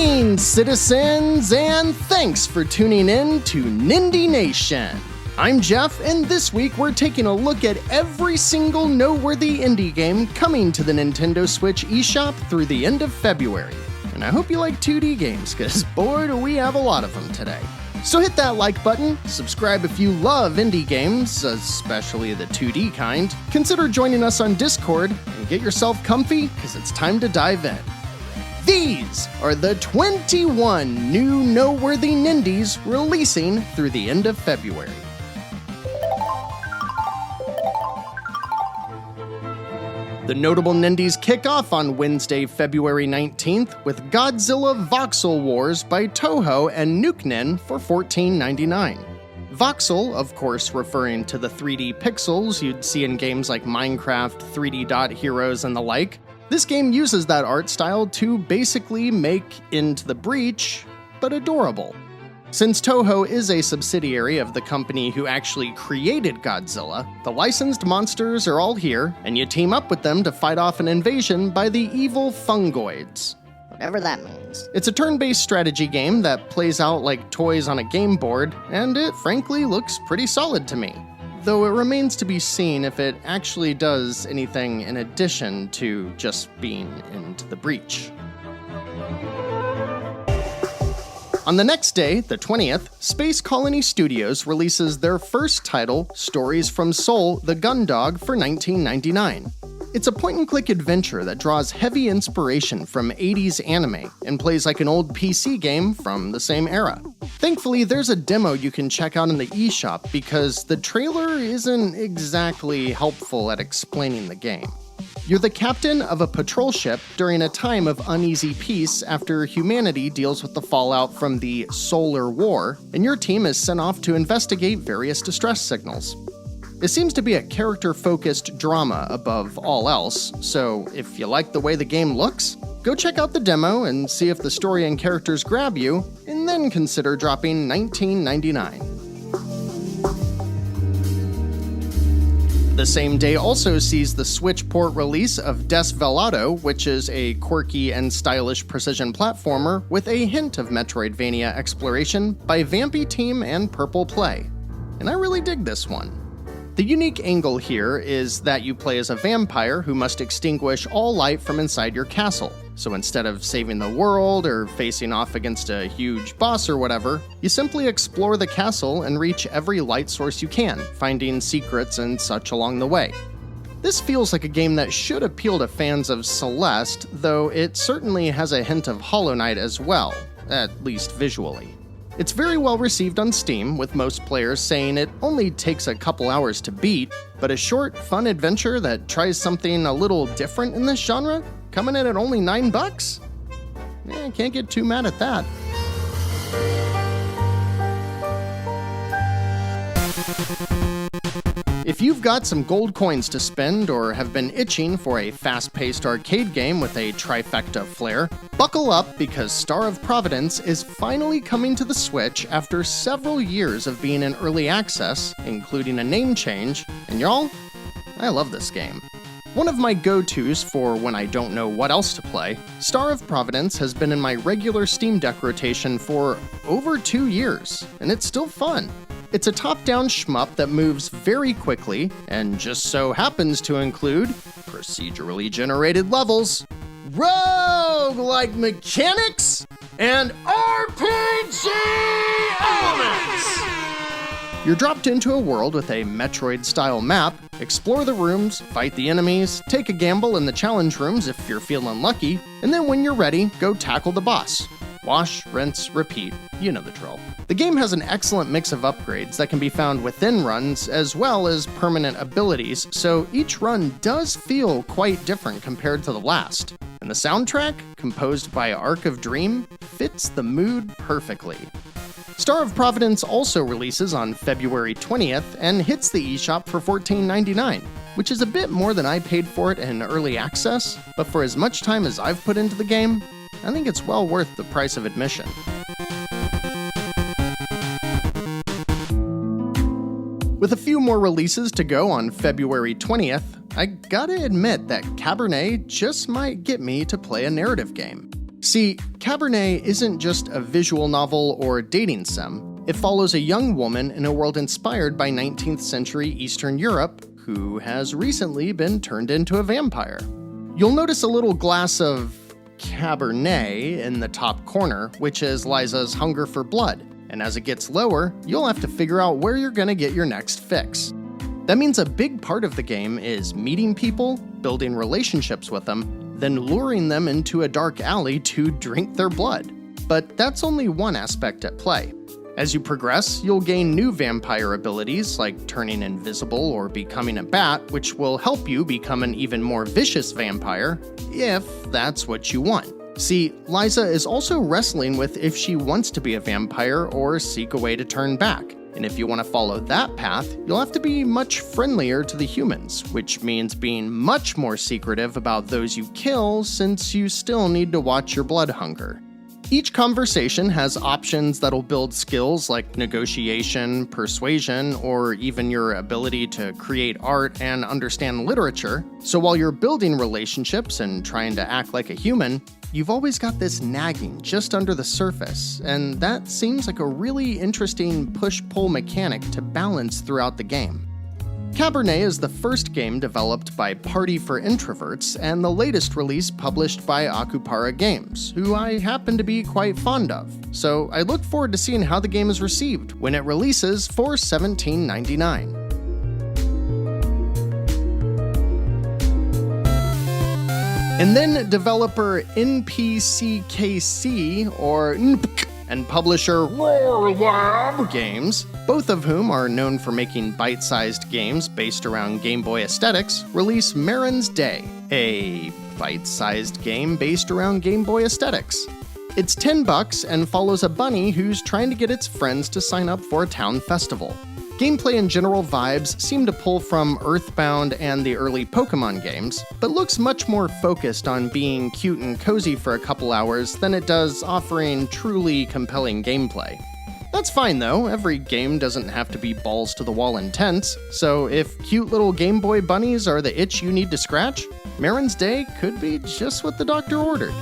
Greetings, citizens, and thanks for tuning in to Nindie Nation. I'm Jeff, and this week we're taking a look at every single noteworthy indie game coming to the Nintendo Switch eShop through the end of February. And I hope you like 2D games, because boy do we have a lot of them today. So hit that like button, subscribe if you love indie games, especially the 2D kind, consider joining us on Discord, and get yourself comfy, because it's time to dive in. These are the 21 new noteworthy Nindies releasing through the end of February. The notable Nindies kick off on Wednesday, February 19th with Godzilla Voxel Wars by Toho and Nukenin for $14.99. Voxel, of course referring to the 3D pixels you'd see in games like Minecraft, 3D Dot Heroes, and the like. This game uses that art style to basically make Into the Breach, but adorable. Since Toho is a subsidiary of the company who actually created Godzilla, the licensed monsters are all here, and you team up with them to fight off an invasion by the evil fungoids. Whatever that means. It's a turn-based strategy game that plays out like toys on a game board, and it frankly looks pretty solid to me. Though it remains to be seen if it actually does anything in addition to just being Into the Breach. On the next day, the 20th, Space Colony Studios releases their first title, Stories from Seoul: The Gun Dog, for $19.99. It's a point-and-click adventure that draws heavy inspiration from 80s anime and plays like an old PC game from the same era. Thankfully, there's a demo you can check out in the eShop because the trailer isn't exactly helpful at explaining the game. You're the captain of a patrol ship during a time of uneasy peace after humanity deals with the fallout from the Solar War, and your team is sent off to investigate various distress signals. It seems to be a character-focused drama above all else, so if you like the way the game looks, go check out the demo and see if the story and characters grab you, and then consider dropping $19.99. The same day also sees the Switch port release of Desvelato, which is a quirky and stylish precision platformer with a hint of Metroidvania exploration by Vampy Team and Purple Play. And I really dig this one. The unique angle here is that you play as a vampire who must extinguish all light from inside your castle. So instead of saving the world or facing off against a huge boss or whatever, you simply explore the castle and reach every light source you can, finding secrets and such along the way. This feels like a game that should appeal to fans of Celeste, though it certainly has a hint of Hollow Knight as well, at least visually. It's very well received on Steam, with most players saying it only takes a couple hours to beat, but a short, fun adventure that tries something a little different in this genre, coming in at only $9? Can't get too mad at that. If you've got some gold coins to spend or have been itching for a fast-paced arcade game with a trifecta flair, buckle up because Star of Providence is finally coming to the Switch after several years of being in early access, including a name change, and y'all, I love this game. One of my go-tos for when I don't know what else to play, Star of Providence has been in my regular Steam Deck rotation for over 2 years, and it's still fun. It's a top-down shmup that moves very quickly, and just so happens to include procedurally generated levels, roguelike mechanics, and RPG elements! You're dropped into a world with a Metroid-style map, explore the rooms, fight the enemies, take a gamble in the challenge rooms if you're feeling lucky, and then when you're ready, go tackle the boss. Wash, rinse, repeat, you know the drill. The game has an excellent mix of upgrades that can be found within runs as well as permanent abilities, so each run does feel quite different compared to the last. And the soundtrack, composed by Arc of Dream, fits the mood perfectly. Star of Providence also releases on February 20th and hits the eShop for $14.99, which is a bit more than I paid for it in early access, but for as much time as I've put into the game, I think it's well worth the price of admission. With a few more releases to go on February 20th, I gotta admit that Cabernet just might get me to play a narrative game. See, Cabernet isn't just a visual novel or dating sim. It follows a young woman in a world inspired by 19th century Eastern Europe who has recently been turned into a vampire. You'll notice a little glass of Cabernet in the top corner, which is Liza's hunger for blood, and as it gets lower, you'll have to figure out where you're gonna get your next fix. That means a big part of the game is meeting people, building relationships with them, then luring them into a dark alley to drink their blood. But that's only one aspect at play. As you progress, you'll gain new vampire abilities like turning invisible or becoming a bat, which will help you become an even more vicious vampire, if that's what you want. See, Liza is also wrestling with if she wants to be a vampire or seek a way to turn back. And if you want to follow that path, you'll have to be much friendlier to the humans, which means being much more secretive about those you kill since you still need to watch your blood hunger. Each conversation has options that'll build skills like negotiation, persuasion, or even your ability to create art and understand literature. So while you're building relationships and trying to act like a human, you've always got this nagging just under the surface, and that seems like a really interesting push-pull mechanic to balance throughout the game. Cabernet is the first game developed by Party for Introverts and the latest release published by Akupara Games, who I happen to be quite fond of, so I look forward to seeing how the game is received when it releases for $17.99. And then developer NPCKC, or NPC, and publisher Wonderland Games, both of whom are known for making bite-sized games based around Game Boy aesthetics, release Marin's Day, a bite-sized game based around Game Boy aesthetics. It's $10 and follows a bunny who's trying to get its friends to sign up for a town festival. Gameplay and general vibes seem to pull from Earthbound and the early Pokemon games, but looks much more focused on being cute and cozy for a couple hours than it does offering truly compelling gameplay. That's fine though, every game doesn't have to be balls to the wall intense, so if cute little Game Boy bunnies are the itch you need to scratch, Marin's Day could be just what the doctor ordered.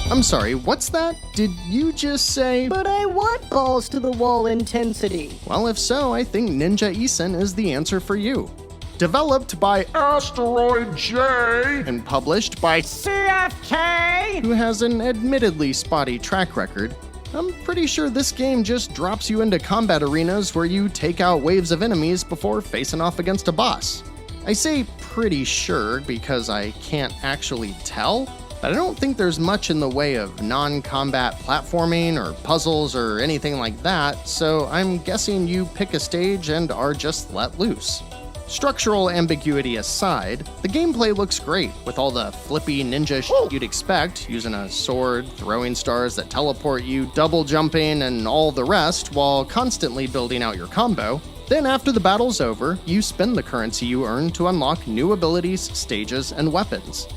I'm sorry, what's that? Did you just say... But I want balls to the wall intensity. Well, if so, I think Ninja Isen is the answer for you. Developed by Asteroid J and published by CFK, who has an admittedly spotty track record, I'm pretty sure this game just drops you into combat arenas where you take out waves of enemies before facing off against a boss. I say pretty sure because I can't actually tell, but I don't think there's much in the way of non-combat platforming or puzzles or anything like that, so I'm guessing you pick a stage and are just let loose. Structural ambiguity aside, the gameplay looks great, with all the flippy ninja shit you'd expect, using a sword, throwing stars that teleport you, double jumping, and all the rest, while constantly building out your combo. Then after the battle's over, you spend the currency you earn to unlock new abilities, stages, and weapons.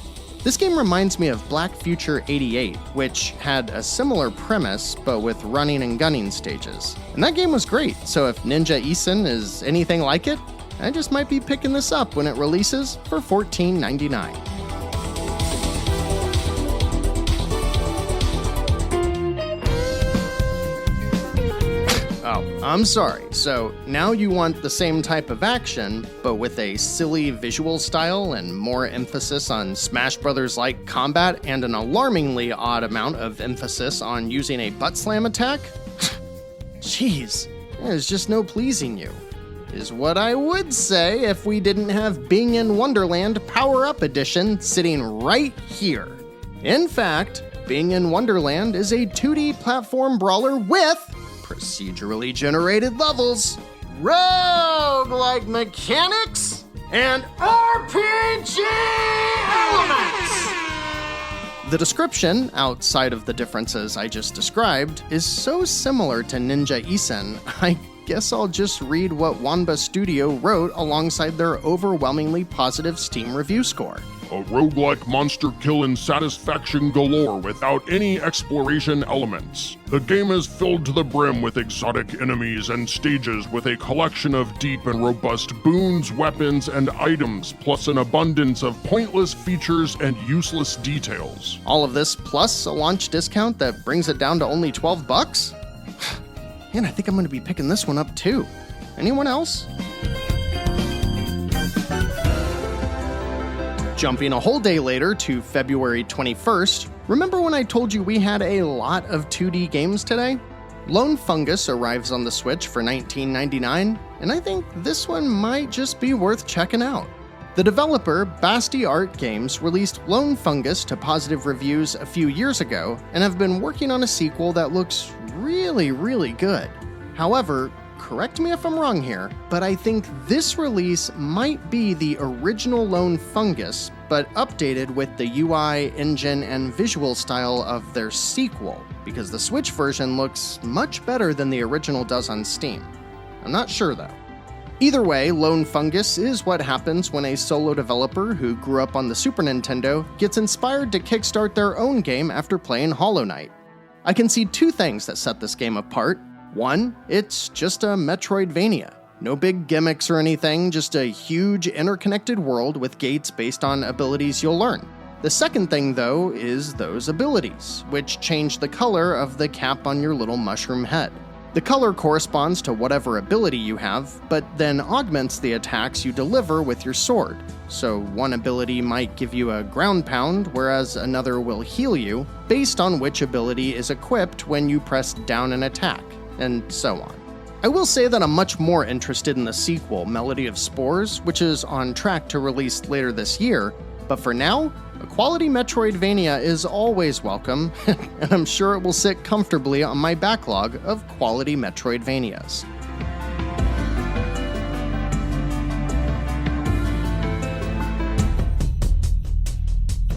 This game reminds me of Black Future 88, which had a similar premise, but with running and gunning stages. And that game was great, so if Ninja Isen is anything like it, I just might be picking this up when it releases for $14.99. Oh, I'm sorry. So now you want the same type of action, but with a silly visual style and more emphasis on Smash Brothers-like combat and an alarmingly odd amount of emphasis on using a butt slam attack? Jeez, there's just no pleasing you. Is what I would say if we didn't have Bing in Wonderland Power Up Edition sitting right here. In fact, Bing in Wonderland is a 2D platform brawler with procedurally generated levels, roguelike mechanics, and RPG elements! The description, outside of the differences I just described, is so similar to Ninja Isen, I guess I'll just read what Wanba Studio wrote alongside their overwhelmingly positive Steam review score. a roguelike monster killing satisfaction galore without any exploration elements. The game is filled to the brim with exotic enemies and stages with a collection of deep and robust boons, weapons, and items, plus an abundance of pointless features and useless details. All of this plus a launch discount that brings it down to only $12? Man, I think I'm going to be picking this one up too. Anyone else? Jumping a whole day later to February 21st, remember when I told you we had a lot of 2D games today? Lone Fungus arrives on the Switch for $19.99, and I think this one might just be worth checking out. The developer, Basti Art Games, released Lone Fungus to positive reviews a few years ago, and have been working on a sequel that looks really good. However, correct me if I'm wrong here, but I think this release might be the original Lone Fungus, but updated with the UI, engine, and visual style of their sequel, because the Switch version looks much better than the original does on Steam. I'm not sure though. Either way, Lone Fungus is what happens when a solo developer who grew up on the Super Nintendo gets inspired to kickstart their own game after playing Hollow Knight. I can see two things that set this game apart. One, it's just a Metroidvania. No big gimmicks or anything, just a huge interconnected world with gates based on abilities you'll learn. The second thing, though, is those abilities, which change the color of the cap on your little mushroom head. The color corresponds to whatever ability you have, but then augments the attacks you deliver with your sword. So one ability might give you a ground pound, whereas another will heal you, based on which ability is equipped when you press down an attack, and so on. I will say that I'm much more interested in the sequel, Melody of Spores, which is on track to release later this year, but for now, a quality Metroidvania is always welcome, and I'm sure it will sit comfortably on my backlog of quality Metroidvanias.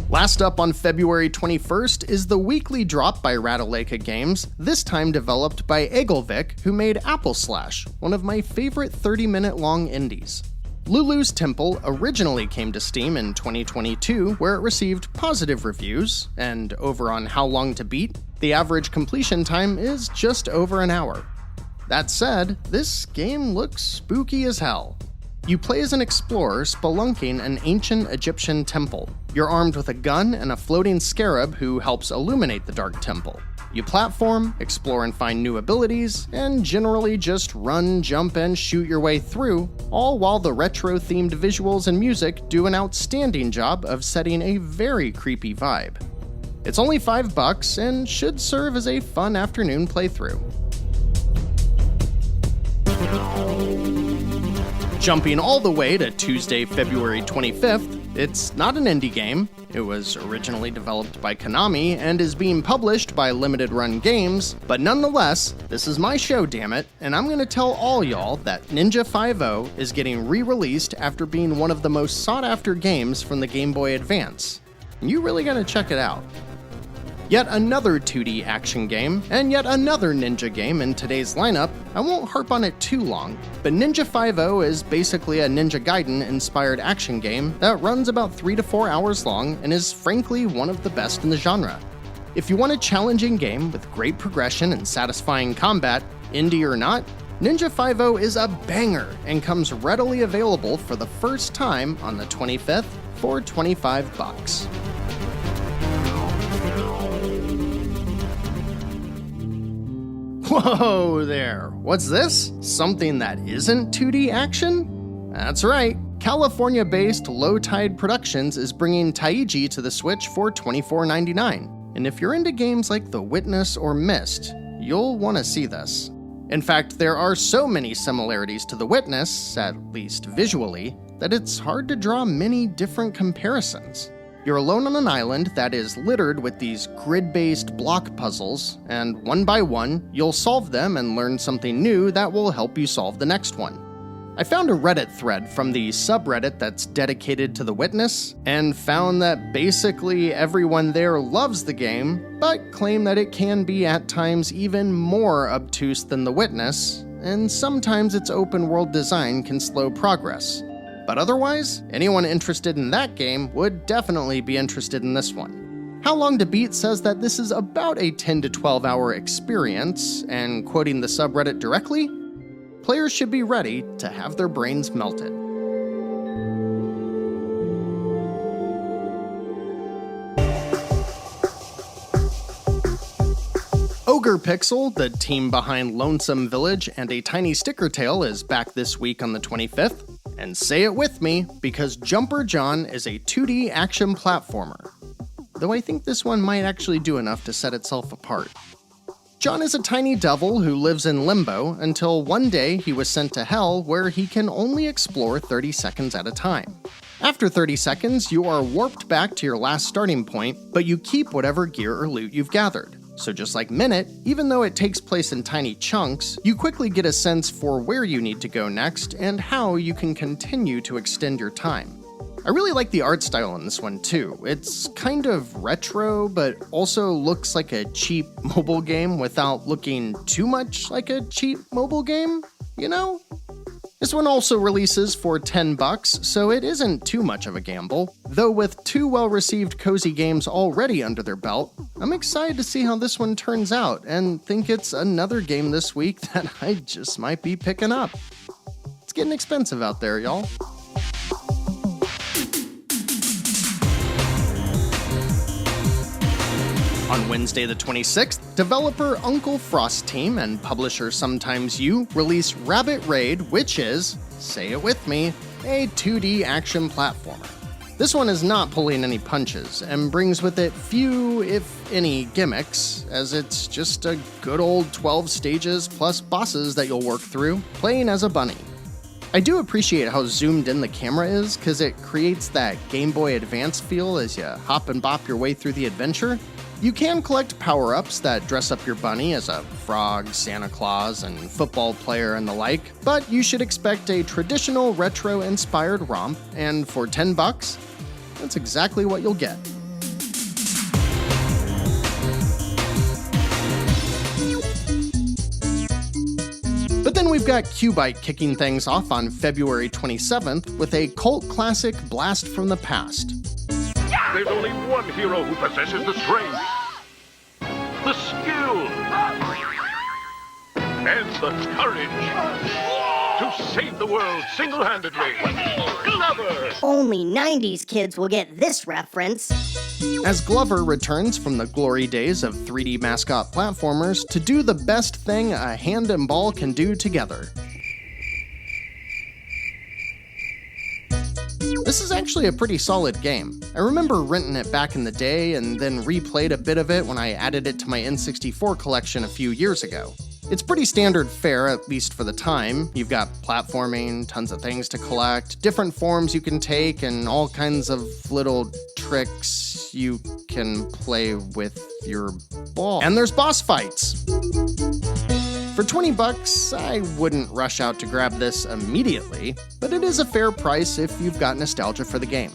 Last up on February 21st is the weekly drop by Ratalaika Games, this time developed by Egelvik, who made Apple Slash, one of my favorite 30-minute long indies. Lulu's Temple originally came to Steam in 2022, where it received positive reviews, and over on How Long to Beat, the average completion time is just over an hour. That said, this game looks spooky as hell. You play as an explorer spelunking an ancient Egyptian temple. You're armed with a gun and a floating scarab who helps illuminate the dark temple. You platform, explore and find new abilities, and generally just run, jump, and shoot your way through, all while the retro-themed visuals and music do an outstanding job of setting a very creepy vibe. It's only $5 and should serve as a fun afternoon playthrough. Jumping all the way to Tuesday, February 25th, it's not an indie game. It was originally developed by Konami and is being published by Limited Run Games, but nonetheless, this is my show, dammit, and I'm gonna tell all y'all that Ninja 5 is getting re-released after being one of the most sought-after games from the Game Boy Advance. You really gotta check it out. Yet another 2D action game, and yet another ninja game in today's lineup. I won't harp on it too long, but Ninja 5 is basically a Ninja Gaiden-inspired action game that runs about 3 to 4 hours long and is frankly one of the best in the genre. If you want a challenging game with great progression and satisfying combat, indie or not, Ninja 5 is a banger and comes readily available for the first time on the 25th for $25. Whoa there, what's this? Something that isn't 2D action? That's right, California-based Low Tide Productions is bringing Taii to the Switch for $24.99. And if you're into games like The Witness or Myst, you'll want to see this. In fact, there are so many similarities to The Witness, at least visually, that it's hard to draw many different comparisons. You're alone on an island that is littered with these grid-based block puzzles, and one by one, you'll solve them and learn something new that will help you solve the next one. I found a Reddit thread from the subreddit that's dedicated to The Witness, and found that basically everyone there loves the game, but claim that it can be at times even more obtuse than The Witness, and sometimes its open-world design can slow progress. But otherwise, anyone interested in that game would definitely be interested in this one. How Long to Beat says that this is about a 10 to 12 hour experience, and quoting the subreddit directly, players should be ready to have their brains melted. Ogre Pixel, the team behind Lonesome Village and A Tiny Sticker Tale, is back this week on the 25th. And say it with me, because Jumper John is a 2D action platformer. Though I think this one might actually do enough to set itself apart. John is a tiny devil who lives in limbo until one day he was sent to hell, where he can only explore 30 seconds at a time. After 30 seconds, you are warped back to your last starting point, but you keep whatever gear or loot you've gathered. So just like Minute, even though it takes place in tiny chunks, you quickly get a sense for where you need to go next and how you can continue to extend your time. I really like the art style in this one too. It's kind of retro, but also looks like a cheap mobile game without looking too much like a cheap mobile game, you know? This one also releases for $10, so it isn't too much of a gamble. Though with 2 well-received cozy games already under their belt, I'm excited to see how this one turns out, and think it's another game this week that I just might be picking up. It's getting expensive out there, y'all. On Wednesday the 26th, developer Uncle Frost Team and publisher Sometimes You release Rabbit Raid, which is, say it with me, a 2D action platformer. This one is not pulling any punches, and brings with it few, if any, gimmicks, as it's just a good old 12 stages plus bosses that you'll work through, playing as a bunny. I do appreciate how zoomed in the camera is, because it creates that Game Boy Advance feel as you hop and bop your way through the adventure. You can collect power-ups that dress up your bunny as a frog, Santa Claus, and football player and the like, but you should expect a traditional retro-inspired romp, and for $10, that's exactly what you'll get. But then we've got Cubite kicking things off on February 27th with a cult classic blast from the past. There's only one hero who possesses the strength, the skill, and the courage to save the world single-handedly. Glover! Only 90s kids will get this reference. As Glover returns from the glory days of 3D mascot platformers to do the best thing a hand and ball can do together. This is actually a pretty solid game. I remember renting it back in the day and then replayed a bit of it when I added it to my N64 collection a few years ago. It's pretty standard fare, at least for the time. You've got platforming, tons of things to collect, different forms you can take, and all kinds of little tricks you can play with your ball. And there's boss fights! For $20, I wouldn't rush out to grab this immediately, but it is a fair price if you've got nostalgia for the game.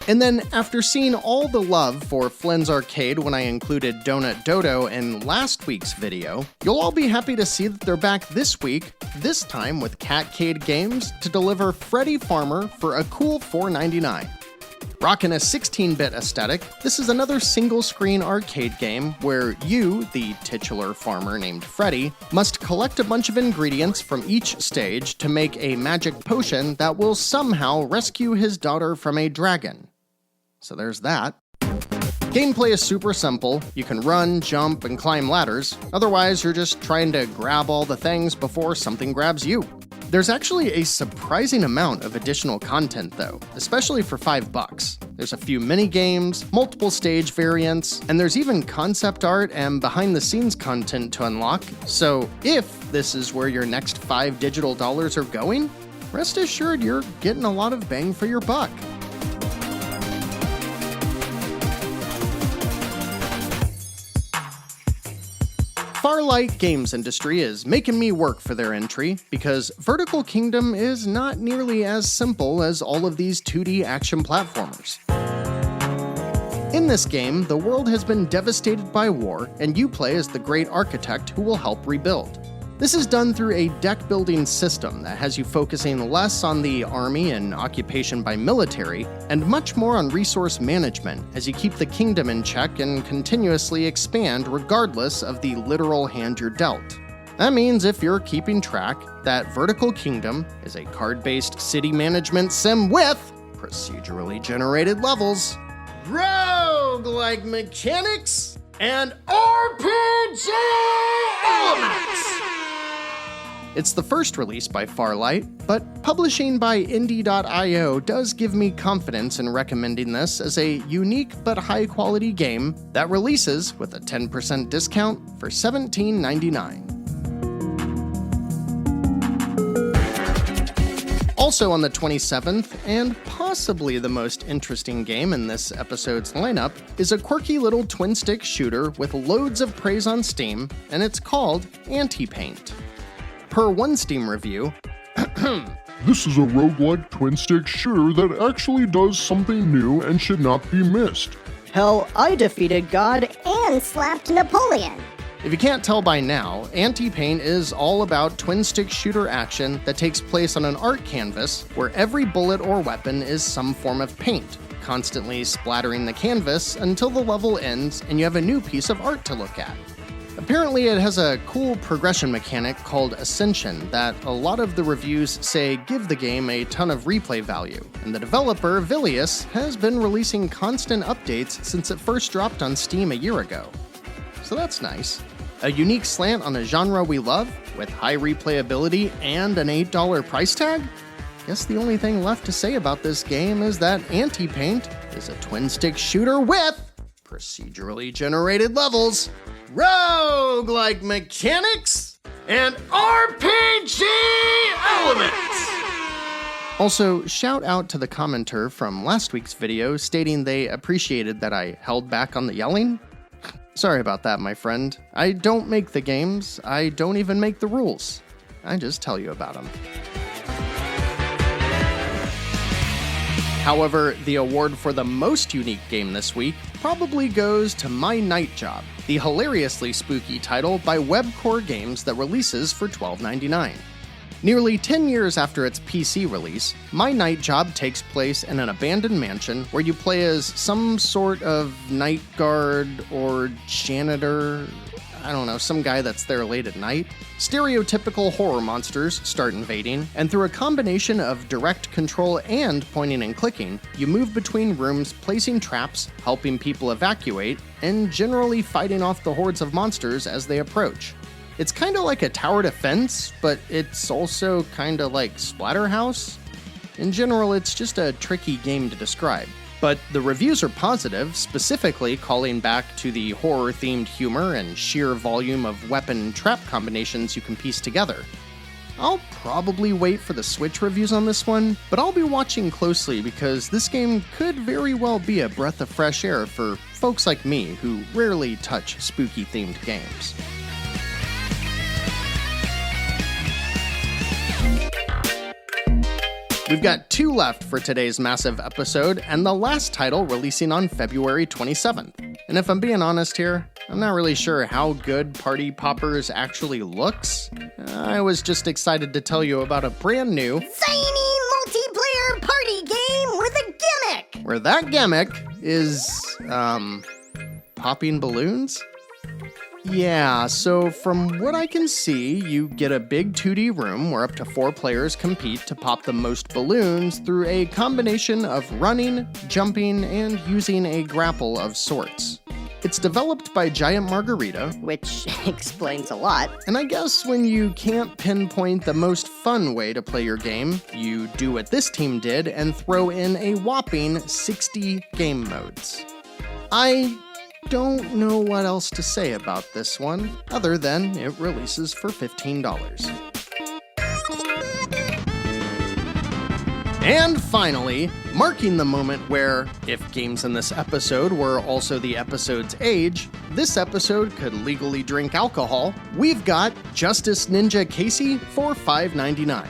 And then, after seeing all the love for Flynn's Arcade when I included Donut Dodo in last week's video, you'll all be happy to see that they're back this week, this time with Catcade Games, to deliver Freddy Farmer for a cool $4.99. Rockin' a 16-bit aesthetic, this is another single-screen arcade game where you, the titular farmer named Freddy, must collect a bunch of ingredients from each stage to make a magic potion that will somehow rescue his daughter from a dragon. So there's that. Gameplay is super simple. You can run, jump, and climb ladders. Otherwise, you're just trying to grab all the things before something grabs you. There's actually a surprising amount of additional content though, especially for $5. There's a few mini-games, multiple stage variants, and there's even concept art and behind-the-scenes content to unlock. So if this is where your next $5 digital dollars are going, rest assured you're getting a lot of bang for your buck. Farlight Games Industry is making me work for their entry, because Vertical Kingdom is not nearly as simple as all of these 2D action platformers. In this game, the world has been devastated by war, and you play as the great architect who will help rebuild. This is done through a deck-building system that has you focusing less on the army and occupation by military, and much more on resource management as you keep the kingdom in check and continuously expand regardless of the literal hand you're dealt. That means if you're keeping track, that Vertical Kingdom is a card-based city management sim with procedurally generated levels, roguelike mechanics, and RPG elements! It's the first release by Farlight, but publishing by Indie.io does give me confidence in recommending this as a unique but high-quality game that releases with a 10% discount for $17.99. Also on the 27th, and possibly the most interesting game in this episode's lineup, is a quirky little twin-stick shooter with loads of praise on Steam, and it's called Anti-Paint. Per one Steam review, This is a roguelike twin-stick shooter that actually does something new and should not be missed. Hell, I defeated God and slapped Napoleon. If you can't tell by now, Anti-Paint is all about twin-stick shooter action that takes place on an art canvas where every bullet or weapon is some form of paint, constantly splattering the canvas until the level ends and you have a new piece of art to look at. Apparently it has a cool progression mechanic called Ascension that a lot of the reviews say give the game a ton of replay value, and the developer, Vilius, has been releasing constant updates since it first dropped on Steam a year ago. So that's nice. A unique slant on a genre we love, with high replayability and an $8 price tag? Guess the only thing left to say about this game is that Anti-Paint is a twin-stick shooter with procedurally generated levels, roguelike mechanics, and RPG elements! Also, shout out to the commenter from last week's video stating they appreciated that I held back on the yelling. Sorry about that, my friend. I don't make the games, I don't even make the rules. I just tell you about them. However, the award for the most unique game this week probably goes to My Night Job, the hilariously spooky title by Webcore Games that releases for $12.99. Nearly 10 years after its PC release, My Night Job takes place in an abandoned mansion where you play as some sort of night guard or janitor, I don't know, some guy that's there late at night. Stereotypical horror monsters start invading, and through a combination of direct control and pointing and clicking, you move between rooms placing traps, helping people evacuate, and generally fighting off the hordes of monsters as they approach. It's kinda like a tower defense, but it's also kinda like Splatterhouse. In general, it's just a tricky game to describe. But the reviews are positive, specifically calling back to the horror-themed humor and sheer volume of weapon and trap combinations you can piece together. I'll probably wait for the Switch reviews on this one, but I'll be watching closely because this game could very well be a breath of fresh air for folks like me who rarely touch spooky-themed games. We've got 2 left for today's massive episode, and the last title releasing on February 27th. And if I'm being honest here, I'm not really sure how good Party Poppers actually looks. I was just excited to tell you about a brand new, Zany multiplayer party game with a gimmick! where that gimmick is, popping balloons? Yeah, so from what I can see, you get a big 2D room where up to 4 players compete to pop the most balloons through a combination of running, jumping, and using a grapple of sorts. It's developed by Giant Margarita, Which explains a lot. and I guess when you can't pinpoint the most fun way to play your game, you do what this team did and throw in a whopping 60 game modes. I don't know what else to say about this one, other than it releases for $15. And finally, marking the moment where, if games in this episode were also the episode's age, this episode could legally drink alcohol, we've got Justice Ninja Casey for $5.99.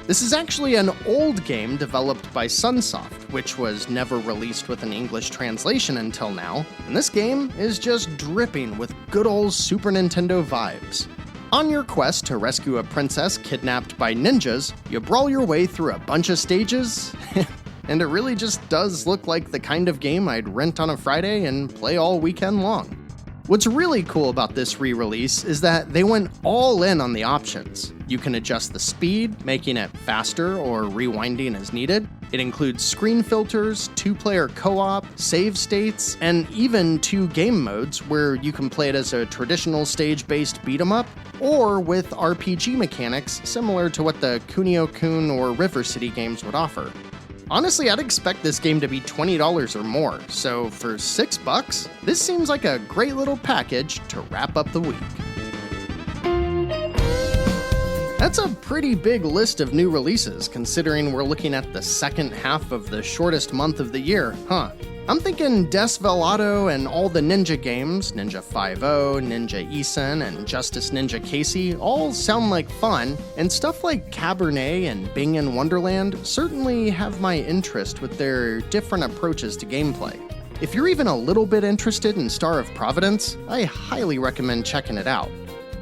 This is actually an old game developed by Sunsoft, which was never released with an English translation until now, and this game is just dripping with good old Super Nintendo vibes. On your quest to rescue a princess kidnapped by ninjas, you brawl your way through a bunch of stages, and it really just does look like the kind of game I'd rent on a Friday and play all weekend long. What's really cool about this re-release is that they went all in on the options. You can adjust the speed, making it faster or rewinding as needed. It includes screen filters, 2-player co-op, save states, and even 2 game modes where you can play it as a traditional stage-based beat-em-up, or with RPG mechanics similar to what the Kunio-kun or River City games would offer. Honestly, I'd expect this game to be $20 or more, so for $6, this seems like a great little package to wrap up the week. That's a pretty big list of new releases, considering we're looking at the second half of the shortest month of the year, huh? I'm thinking Desvelato and all the ninja games, Ninja 5-0, Ninja Isen, and Justice Ninja Casey, all sound like fun, and stuff like Cabernet and Bing and Wonderland certainly have my interest with their different approaches to gameplay. If you're even a little bit interested in Star of Providence, I highly recommend checking it out.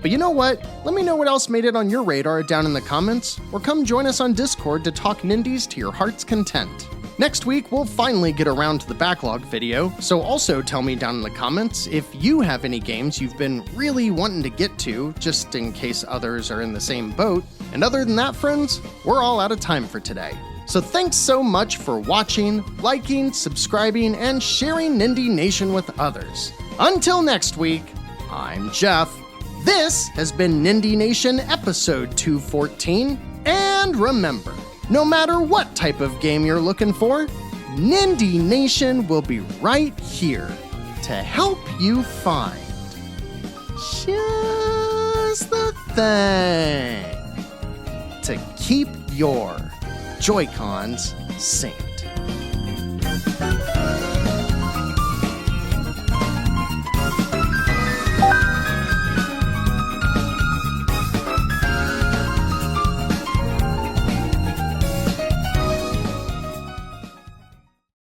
But you know what? Let me know what else made it on your radar down in the comments, or come join us on Discord to talk Nindies to your heart's content. Next week, we'll finally get around to the backlog video, so also tell me down in the comments if you have any games you've been really wanting to get to, just in case others are in the same boat. And other than that, friends, we're all out of time for today. So thanks so much for watching, liking, subscribing, and sharing Nindie Nation with others. Until next week, I'm Jeff. This has been Nindie Nation episode 214, and remember, no matter what type of game you're looking for, Nindie Nation will be right here to help you find just the thing to keep your Joy-Cons synced.